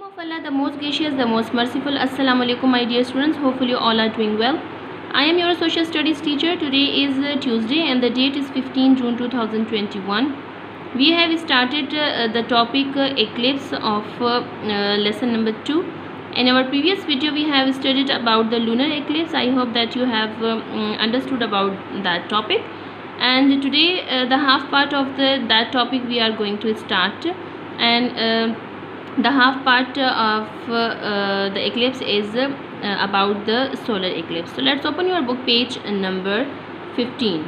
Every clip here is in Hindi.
Of Allah, the most gracious, the most merciful. Assalamu alaikum, my dear students. Hopefully, you all are doing well. I am your social studies teacher. Today is Tuesday, and the date is 15 June 2021. We have started the topic eclipse of lesson number 2. In our previous video, we have studied about the lunar eclipse. I hope that you have understood about that topic. And today, the half part of that topic we are going to start. And the half part of the eclipse is about the solar eclipse. So let's open your book, page number 15.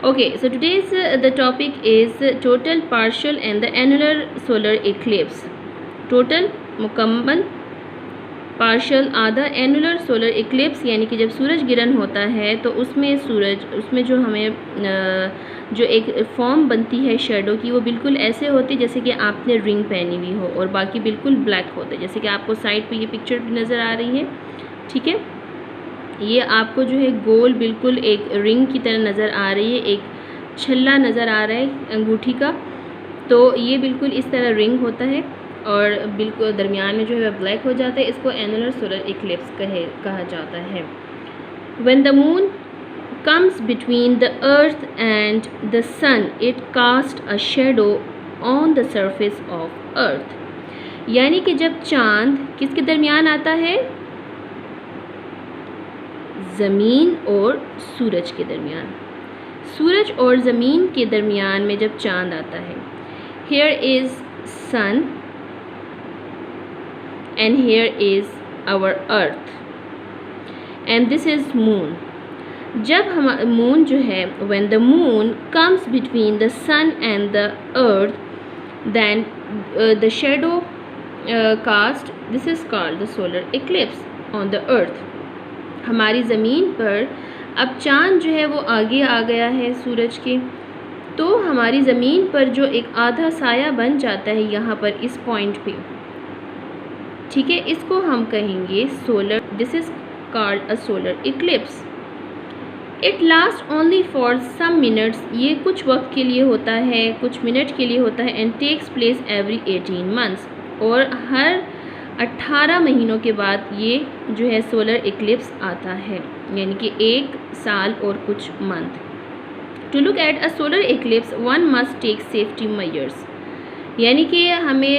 Okay, so today's the topic is total, partial and the annular solar eclipse. Total मुकम्मल, पार्शल आधा, एनुलर सोलर इक्लिप्स यानी कि जब सूरज गिरन होता है तो उसमें जो हमें जो एक फॉर्म बनती है शेडो की, वो बिल्कुल ऐसे होती जैसे कि आपने रिंग पहनी हुई हो और बाकी बिल्कुल ब्लैक होते, जैसे कि आपको साइड पे ये पिक्चर भी नज़र आ रही है। ठीक है, ये आपको जो है गोल बिल्कुल एक रिंग की तरह नज़र आ रही है, एक छल्ला नज़र आ रहा है अंगूठी का, तो ये बिल्कुल इस तरह रिंग होता है और बिल्कुल दरमियान में जो है ब्लैक हो जाता है। इसको एनुलर सोलर इक्लिप्स कहा जाता है। When the moon comes between the earth and the sun, it casts a shadow on the surface of earth. यानी कि जब चांद किसके दरमियान आता है, ज़मीन और सूरज के दरमियान, सूरज और ज़मीन के दरमियान में जब चांद आता है, here is sun and here is our earth and this is moon. जब हम मून जो है, when the moon comes between the sun and the earth, then the shadow cast, this is called the solar eclipse on the earth. हमारी ज़मीन पर अब चाँद जो है वो आगे आ गया है सूरज के, तो हमारी ज़मीन पर जो एक आधा साया बन जाता है यहाँ पर इस पॉइंट पे, ठीक है, इसको हम कहेंगे solar, this is called a solar eclipse. It last only for some minutes, ये कुछ वक्त के लिए होता है, कुछ मिनट के लिए होता है. And takes place every 18 months, और हर 18 महीनों के बाद ये जो है सोलर इक्लिप्स आता है, यानी कि एक साल और कुछ month. To look at a solar eclipse one must take safety measures, यानी कि हमें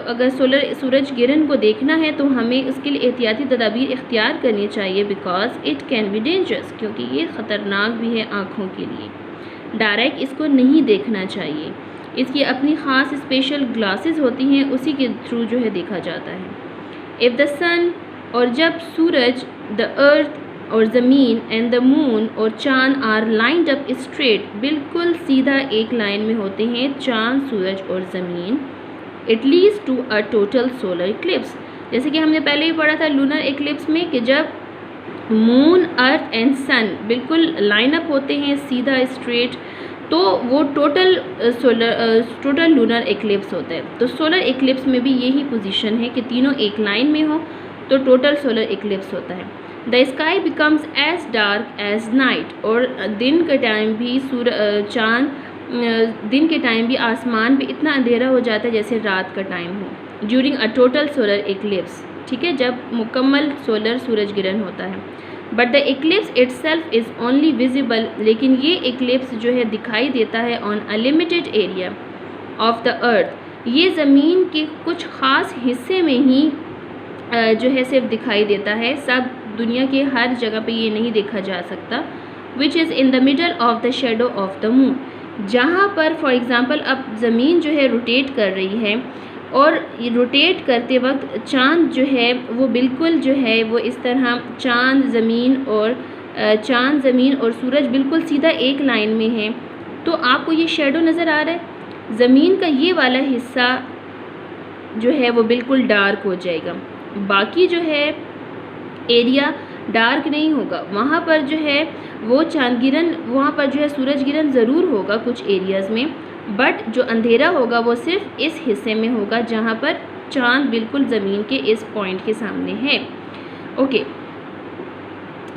अगर सूरज गिरन को देखना है तो हमें उसके लिए एहतियाती तदाबीर इख्तियार करनी चाहिए, because it can be dangerous, क्योंकि ये ख़तरनाक भी है आँखों के लिए. डायरेक्ट इसको नहीं देखना चाहिए, इसकी अपनी ख़ास स्पेशल ग्लासेस होती हैं, उसी के थ्रू जो है देखा जाता है. इफ़ द सन, और जब सूरज, द अर्थ और ज़मीन, एंड द मून और चाँद आर लाइंड अप स्ट्रेट, बिल्कुल सीधा एक लाइन में होते हैं चाँद, सूरज और ज़मीन, it leads to a total solar eclipse. जैसे कि हमने पहले ही पढ़ा था लूनर इक्लिप्स में कि जब मून, अर्थ एंड सन बिल्कुल लाइन अप होते हैं सीधा स्ट्रेट, तो वो टोटल लूनर इक्लिप्स होता है. तो सोलर इक्लिप्स में भी यही पोजीशन है कि तीनों एक लाइन में हो तो टोटल सोलर इक्लिप्स होता है. The sky becomes as dark as night, और दिन के टाइम भी दिन के टाइम भी आसमान पे इतना अंधेरा हो जाता है जैसे रात का टाइम हो, during a total solar Eclipse. ठीक है, जब मुकम्मल सोलर सूरज गिरन होता है. But the Eclipse itself is only visible, लेकिन ये इक्लिप्स जो है दिखाई देता है on a limited area of the earth, ये ज़मीन के कुछ ख़ास हिस्से में ही जो है सिर्फ दिखाई देता है, सब दुनिया के हर जगह पे ये नहीं देखा जा सकता. Which is in the middle of the shadow of the moon, जहाँ पर फॉर एग्ज़ाम्पल अब ज़मीन जो है रोटेट कर रही है और रोटेट करते वक्त चाँद जो है वो बिल्कुल जो है वो इस तरह चाँद ज़मीन और सूरज बिल्कुल सीधा एक लाइन में है, तो आपको ये शेडो नज़र आ रहा है. ज़मीन का ये वाला हिस्सा जो है वो बिल्कुल डार्क हो जाएगा, बाकी जो है एरिया डार्क नहीं होगा. वहाँ पर जो है वो चांद गिरन, वहाँ पर जो है सूरज गिरन ज़रूर होगा कुछ एरियाज़ में, बट जो अंधेरा होगा वो सिर्फ इस हिस्से में होगा जहाँ पर चांद बिल्कुल ज़मीन के इस पॉइंट के सामने है. ओके,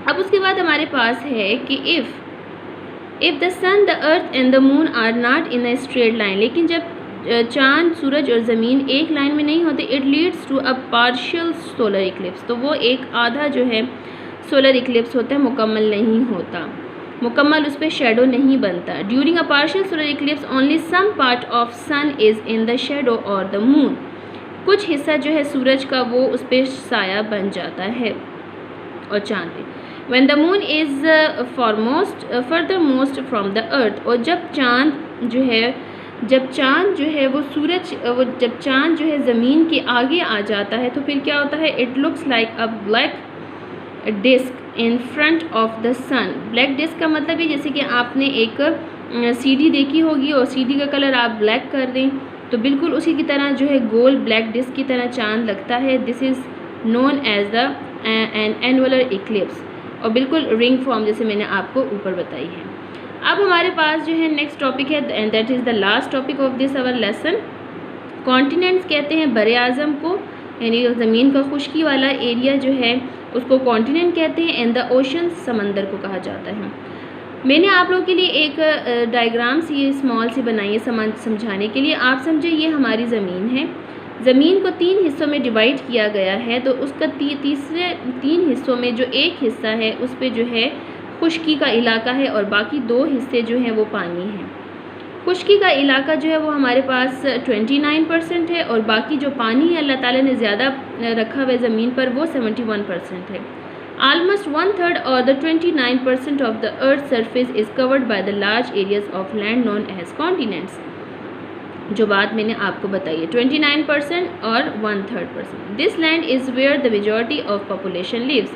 अब उसके बाद हमारे पास है कि if the sun, the earth and the moon are not in a straight line, लेकिन जब चाँद, सूरज और ज़मीन एक लाइन में नहीं होते, it leads to a partial solar eclipse, तो वो एक आधा जो है सोलर इक्लिप्स होता है, मुकम्मल नहीं होता, मुकम्मल उस पर शेडो नहीं बनता। During a partial solar eclipse only some part of sun is in the shadow और द मून, कुछ हिस्सा जो है सूरज का वो उस पर साया बन जाता है और चाँद पे। When the moon is furthermost from the earth, और जब चाँद जो है वो जब चाँद जो है ज़मीन के आगे आ जाता है तो फिर क्या होता है, it looks like a black disc in front of the sun. Black disc का मतलब है जैसे कि आपने एक सीडी देखी होगी और सीडी का कलर आप ब्लैक कर दें तो बिल्कुल उसी की तरह जो है गोल ब्लैक डिस्क की तरह चाँद लगता है। This is known as the an annular eclipse, और बिल्कुल रिंग फॉर्म जैसे मैंने आपको ऊपर बताई है। अब हमारे पास जो है नेक्स्ट टॉपिक है and that is the last topic of this our lesson. Continents कहते हैं बरे आज़म को, यानी ज़मीन का खुश्की वाला एरिया जो है उसको कॉन्टिनेंट कहते हैं, एंड द ओशन समंदर को कहा जाता है। मैंने आप लोगों के लिए एक डायग्राम सी स्मॉल सी बनाई है समझाने के लिए। आप समझे ये हमारी ज़मीन है, ज़मीन को 3 हिस्सों में डिवाइड किया गया है, तो उसका तीसरे 3 हिस्सों में जो एक हिस्सा है उस पे जो है खुश्की का इलाका है और बाकी 2 हिस्से जो हैं वो पानी हैं। खुश्की का इलाका जो है वो हमारे पास 29% है और बाकी जो पानी है अल्लाह ताला ने ज़्यादा रखा हुआ है ज़मीन पर वो 71% है। Almost 1/3 or the 29% of the Earth's surface is covered by the large areas of land known as continents। जो बात मैंने आपको बताई है 29% और 1/3%। This land is where the majority of population lives।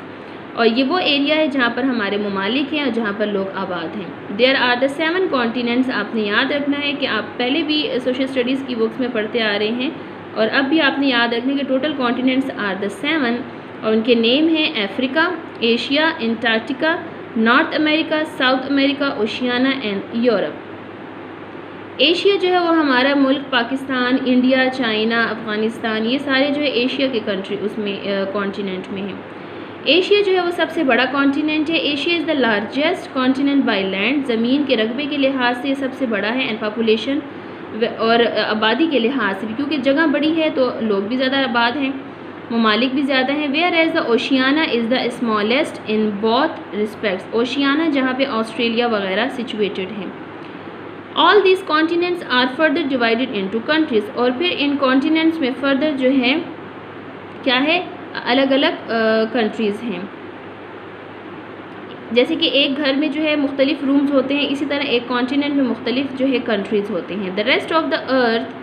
और ये वो एरिया है जहाँ पर हमारे ममालिक हैं और जहाँ पर लोग आबाद हैं। There are the 7 continents। आपने याद रखना है कि आप पहले भी सोशल स्टडीज़ की बुक्स में पढ़ते आ रहे हैं और अब भी आपने याद रखना है कि टोटल कॉन्टिनेंट्स आर द 7 और उनके नेम हैं Africa, Asia, Antarctica, north America, south America, Oceania and Europe. Asia जो है वो हमारा मुल्क पाकिस्तान, इंडिया, चाइना, अफ़गानिस्तान, ये सारे जो है एशिया के कंट्री उसमें कॉन्टिनेंट में हैं। एशिया जो है वो सबसे बड़ा कॉन्टिनेंट है। Asia is the largest continent by land, ज़मीन के रकबे के लिहाज से सबसे बड़ा है, एंड पॉपुलेशन और आबादी के लिहाज से भी, क्योंकि जगह बड़ी है तो लोग भी ज़्यादा आबाद हैं, ममालिक भी ज़्यादा हैं। Whereas the Oceania is the smallest in both respects. Oceania जहाँ पे ऑस्ट्रेलिया वगैरह सिचुएटेड हैं। All these continents are further divided into countries, और फिर इन कॉन्टिनेंट्स में फर्दर जो है क्या है, अलग अलग कंट्रीज़ हैं। जैसे कि एक घर में जो है मुख्तलिफ रूम्स होते हैं, इसी तरह एक कॉन्टिनेंट में मुख्तलिफ जो है कंट्रीज़ होते हैं। The rest of the earth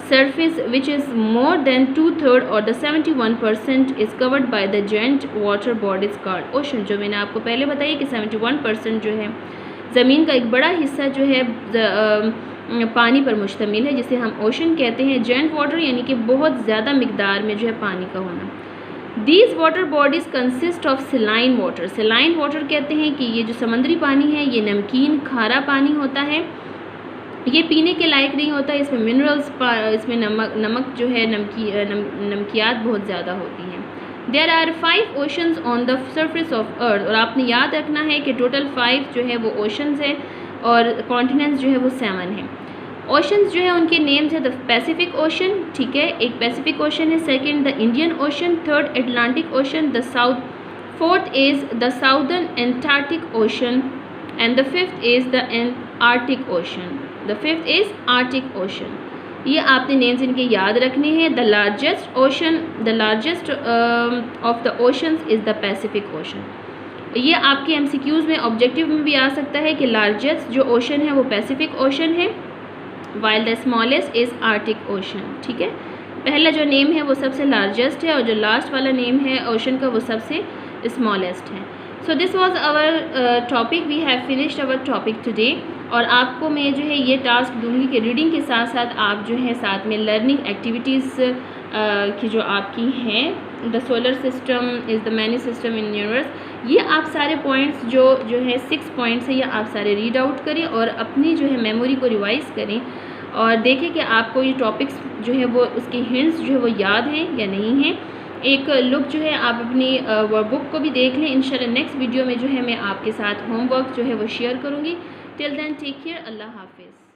surface which is more than 2/3 or the 71% is covered by the giant water bodies called ocean। जो मैंने आपको पहले बताया कि 71% जो है ज़मीन का एक बड़ा हिस्सा जो है पानी पर मुश्तमिल है, जिसे हम ओशन कहते हैं। giant water यानी कि बहुत ज़्यादा मिकदार में जो है पानी का होना। These water bodies consist of saline water। saline water कहते हैं कि ये जो समंदरी पानी है ये नमकीन खारा पानी होता है, ये पीने के लायक नहीं होता, इसमें मिनरल्स, इसमें नमक जो है नमकियात बहुत ज़्यादा होती हैं। There are 5 oceans on the surface of earth, और आपने याद रखना है कि टोटल 5 जो है वो ओशंस हैं और कॉन्टिनेंट्स जो है वो 7 हैं। ओशंस जो है उनके नेम्स है द पैसिफिक ओशन, ठीक है, एक पैसिफिक ओशन है, second the Indian ocean, third Atlantic ocean, fourth is the southern Antarctic ocean and the fifth is the Arctic ocean. The fifth is Arctic ocean. ये आपने नेम्स इनके याद रखने हैं। The largest of the oceans is the Pacific ocean. ये आपके MCQs में ऑब्जेक्टिव में भी आ सकता है कि लार्जेस्ट जो ओशन है वो पैसिफिक ओशन है, while the smallest is Arctic ocean, ठीक है। पहला जो नेम है वो सबसे लार्जेस्ट है और जो लास्ट वाला नेम है ओशन का वो सबसे स्मॉलेस्ट है। So this was our topic, we have finished our topic today. और आपको मैं जो है ये टास्क दूंगी कि रीडिंग के साथ साथ आप जो है साथ में लर्निंग एक्टिविटीज़ की जो आपकी हैं, the solar system is the many system in universe, ये आप सारे पॉइंट्स जो है 6 पॉइंट्स है, ये आप सारे रीड आउट करें और अपनी जो है मेमोरी को रिवाइज़ करें और देखें कि आपको ये टॉपिक्स जो है वो उसके हिंट्स जो है वो याद हैं या नहीं हैं। एक लुक जो है आप अपनी वर्कबुक को भी देख लें। इंशाल्लाह नेक्स्ट वीडियो में जो है मैं आपके साथ होमवर्क जो है वो शेयर करूँगी। टिल देन टेक केयर, अल्लाह हाफिज़।